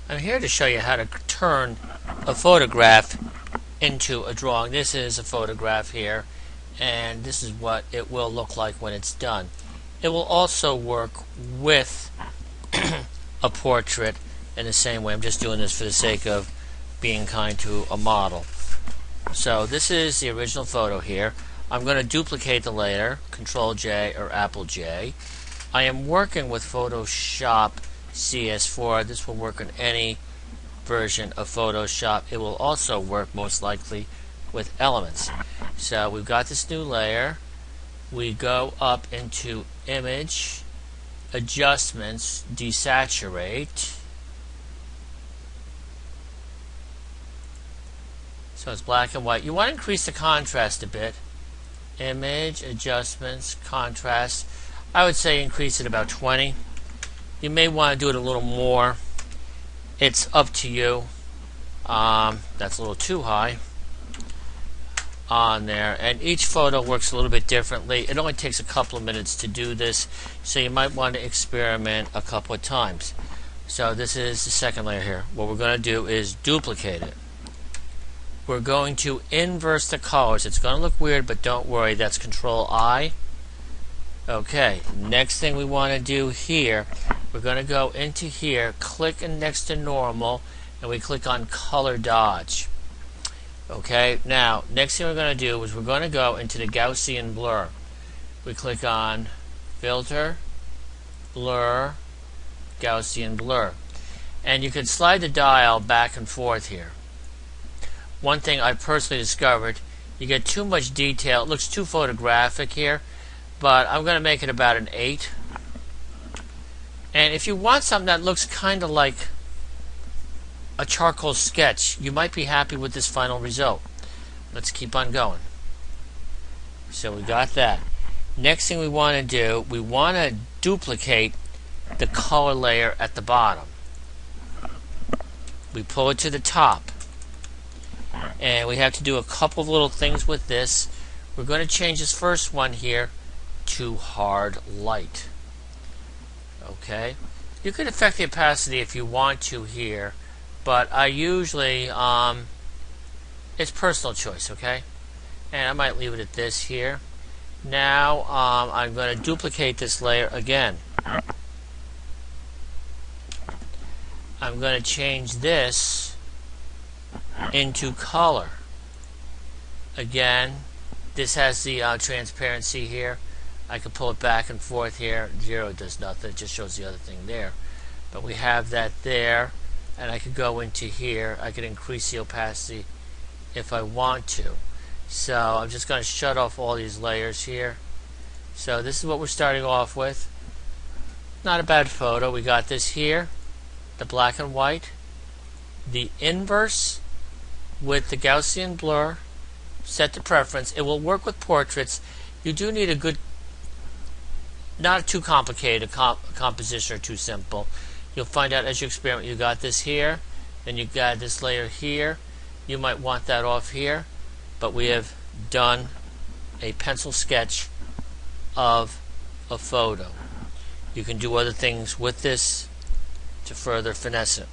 I'm here to show you how to turn a photograph into a drawing. This is a photograph here, and this is what it will look like when it's done. It will also work with a portrait in the same way. I'm just doing this for the sake of being kind to a model. So this is the original photo here. I'm going to duplicate the layer, Control J or Apple J. I am working with Photoshop CS4. This will work on any version of Photoshop. It will also work most likely with Elements. So we've got this new layer. We go up into Image, Adjustments, Desaturate. So it's black and white. You want to increase the contrast a bit. Image, Adjustments, Contrast. I would say increase it about 20. You may want to do it a little more. It's up to you. That's a little too high on there. And each photo works a little bit differently. It only takes a couple of minutes to do this, so you might want to experiment a couple of times. So this is the second layer here. What we're going to do is duplicate it. We're going to inverse the colors. It's going to look weird, but don't worry. That's Control I. Okay, next thing we want to do here, we're going to go into here, click next to normal, and we click on color dodge. Okay, now next thing we're going to do is we're going to go into the Gaussian blur. We click on filter, blur, Gaussian blur. And you can slide the dial back and forth here. One thing I personally discovered, you get too much detail. It looks too photographic here. But I'm going to make it about an 8. And if you want something that looks kind of like a charcoal sketch, you might be happy with this final result. Let's keep on going. So we got that. Next thing we want to do, we want to duplicate the color layer at the bottom. We pull it to the top. And we have to do a couple of little things with this. We're going to change this first one here to hard light. Okay, you can affect the opacity if you want to here, but I usually it's personal choice. Okay, and I might leave it at this here. Now I'm going to duplicate this layer again. I'm going to change this into color. Again, this has the transparency here. I can pull it back and forth here. 0 does nothing. It just shows the other thing there. But we have that there. And I could go into here. I could increase the opacity if I want to. So I'm just going to shut off all these layers here. So this is what we're starting off with. Not a bad photo. We got this here. The black and white. The inverse with the Gaussian blur. Set the preference. It will work with portraits. You do need a good, not too complicated composition or too simple. You'll find out as you experiment. You got this here, then you got this layer here. You might want that off here, but we have done a pencil sketch of a photo. You can do other things with this to further finesse it.